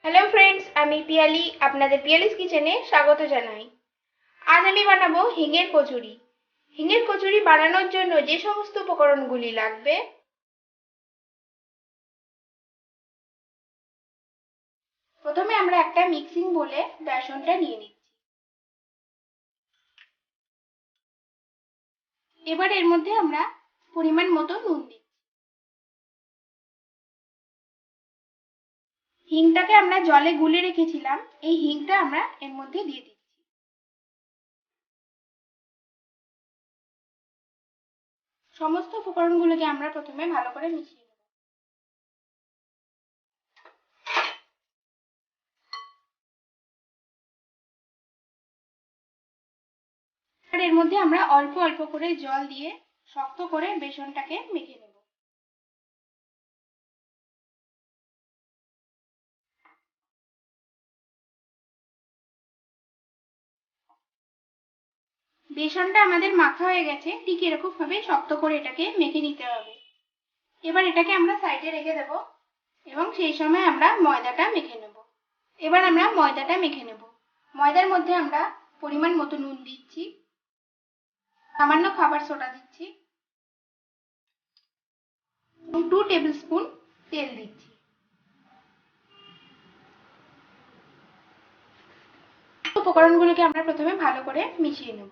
Hello friends, আমি পিয়ালি আপনাদের পিয়ালিস কিচেনে স্বাগত জানাই। আজ আমি বানাবো হিঙের কচুরি। হিঙের কচুরি বানানোর জন্য যে সমস্ত উপকরণগুলি লাগবে, প্রথমে আমরা একটা মিক্সিং বোলে বেসনটা নিয়ে নিচ্ছি। এবার এর মধ্যে আমরা পরিমাণ মতো নুন দিচ্ছি। হিংটাকে আমরা জলে গুলে রেখেছিলাম, এই হিংটা আমরা এর মধ্যে দিয়ে দিচ্ছি। সমস্ত উপকরণগুলোকে আমরা প্রথমে ভালো করে মিশিয়ে নেব। আর এর মধ্যে আমরা অল্প অল্প করে জল দিয়ে শক্ত করে বেসনটাকে মেখে নেব। বেসনটা আমাদের মাখা হয়ে গেছে, ঠিক এরকম ভাবে শক্ত করে এটাকে মেখে নিতে হবে। এবার এটাকে আমরা সাইডে রেখে দেব এবং সেই সময় আমরা ময়দাটা মেখে নেব। এবার আমরা ময়দাটা মেখে নেব। ময়দার মধ্যে আমরা পরিমাণ মতো নুন দিচ্ছি, সামান্য খাবার সোডা দিচ্ছি এবং 2 টেবিল স্পুন তেল দিচ্ছি। উপকরণগুলোকে আমরা প্রথমে ভালো করে মিশিয়ে নেব।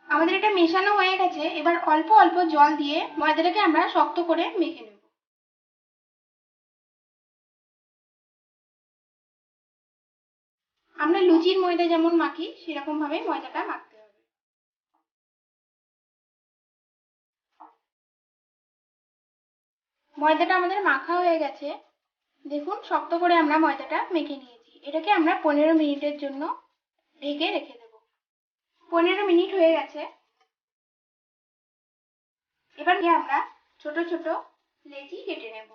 আমাদের এটা মেশানো হয়ে গেছে, এবার অল্প অল্প জল দিয়ে ময়দাটাকে আমরা শক্ত করে মেখে নেব। আমরা লুচির ময়দা যেমন মাখি সেরকম ভাবে ময়দাটা মাখতে হবে। ময়দাটা আমাদের মাখা হয়ে গেছে, দেখুন শক্ত করে আমরা ময়দাটা মেখে নিয়েছি। এটাকে আমরা 15 মিনিটের জন্য ঢেকে রেখে দেব। 15 মিনিট হয়ে গেছে। এবার আমরা ছোট ছোট লেচি কেটে নেব।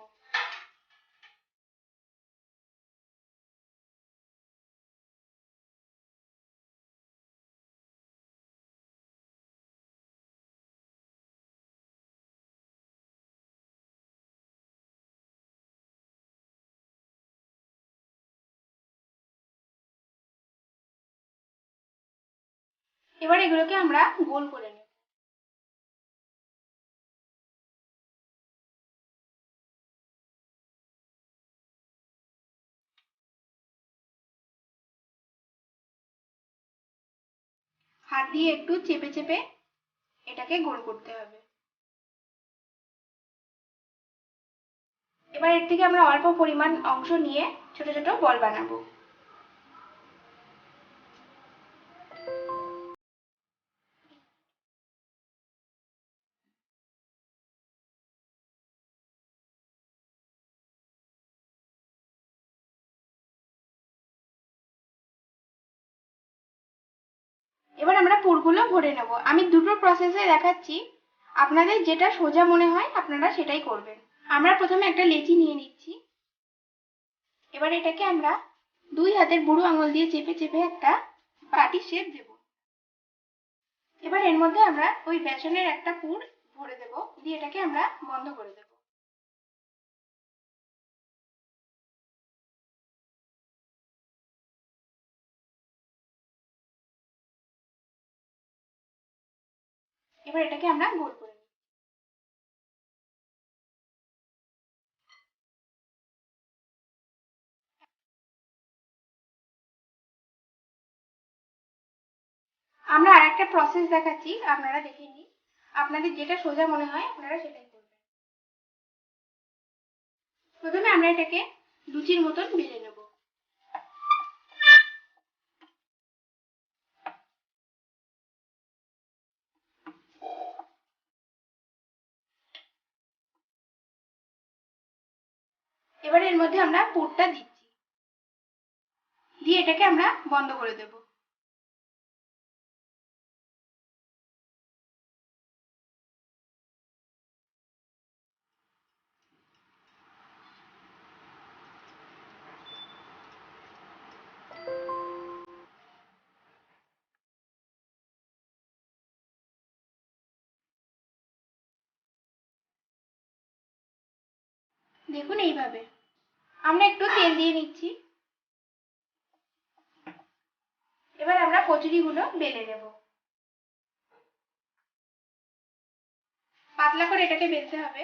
এবার এগুলোকে আমরা গোল করে নেব। হাত দিয়ে একটু চেপে চেপে এটাকে গোল করতে হবে। এবার এর থেকে আমরা অল্প পরিমাণ অংশ নিয়ে ছোট ছোট বল বানাবো। এবার আমরা পুরগুলো ভরে নেব। আমি দুটো প্রসেসে দেখাচ্ছি, আপনাদের যেটা সোজা মনে হয় আপনারা সেটাই করবেন। আমরা প্রথমে একটা লেচি নিয়ে নিচ্ছি। এবার এটাকে আমরা দুই হাতের বুড়ো আঙুল দিয়ে চেপে চেপে একটা বাটি শেপ দেব। এবার এর মধ্যে আমরা ওই বেসনের একটা পুর ভরে দেব, দিয়ে এটাকে আমরা বন্ধ করে দেব। এবার এটাকে আমরা গোল করে নেব। আমরা আরেকটা প্রসেস দেখাচ্ছি, আপনারা দেখে নিন। আপনাদের যেটা সোজা মনে হয় আপনারা সেটাই করবেন। প্রথমে আমরা এটাকে লুচির মতন বেলে নেব। এবার এর মধ্যে আমরা পুরটা দিচ্ছি, দিয়ে এটাকে আমরা বন্ধ করে দেব। দেখুন এইভাবে। আমরা একটু তেল দিয়ে নিচ্ছি। এবার আমরা কচুরিগুলো বেলে নেব। পাতলা করে এটাকে বেলতে হবে।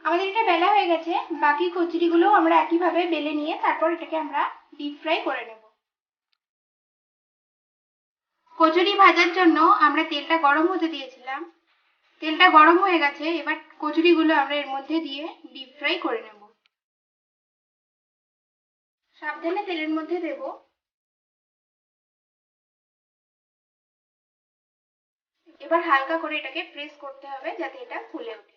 আমাদের এটা বেলা হয়ে গেছে। বাকি কচুরিগুলো আমরা একইভাবে বেলে নিয়ে তারপর এটাকে আমরা ডিপ ফ্রাই করে নেব। কচুরি ভাজার জন্য আমরা তেলটা গরম হতে দিয়েছিলাম। তেলটা গরম হয়ে গেছে। এবার কচুরিগুলো আমরা এর মধ্যে দিয়ে ডিপ ফ্রাই করে নেব। সাবধানে তেলের মধ্যে দেব। এবার হালকা করে এটাকে প্রেস করতে হবে যাতে এটা ফুলে ওঠে।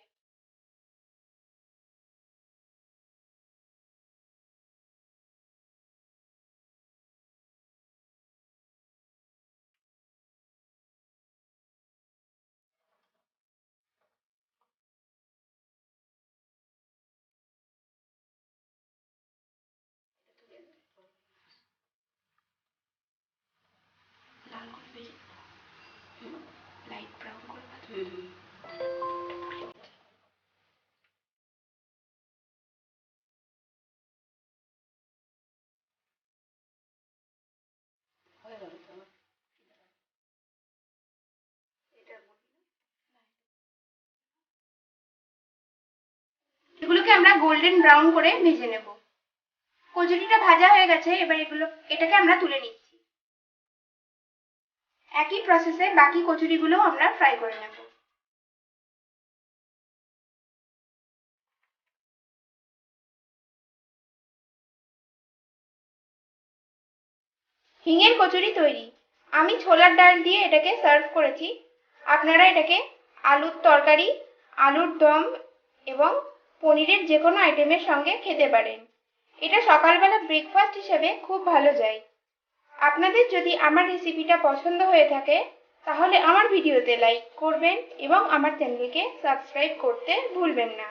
লাল করে ভেজে লাইট ব্রাউন করে ভাজতে হবে। এগুলোকে আমরা গোল্ডেন ব্রাউন করে ভেজে নেব। কচুরিটা ভাজা হয়ে গেছে। এবার এটাকে আমরা তুলে নিচ্ছি। একই প্রসেসে বাকি কচুরিগুলো আমরা ফ্রাই করে নেব। হিঙের কচুরি তৈরি। আমি ছোলার ডাল দিয়ে এটাকে সার্ভ করেছি। আপনারা এটাকে আলুর তরকারি, আলুর দম এবং পনিরের যে কোনো আইটেমের সঙ্গে খেতে পারেন। এটা সকালবেলা ব্রেকফাস্ট হিসেবে খুব ভালো যায়। আপনাদের যদি আমার রেসিপিটা পছন্দ হয়ে থাকে তাহলে আমার ভিডিওতে লাইক করবেন এবং আমার চ্যানেলকে সাবস্ক্রাইব করতে ভুলবেন না।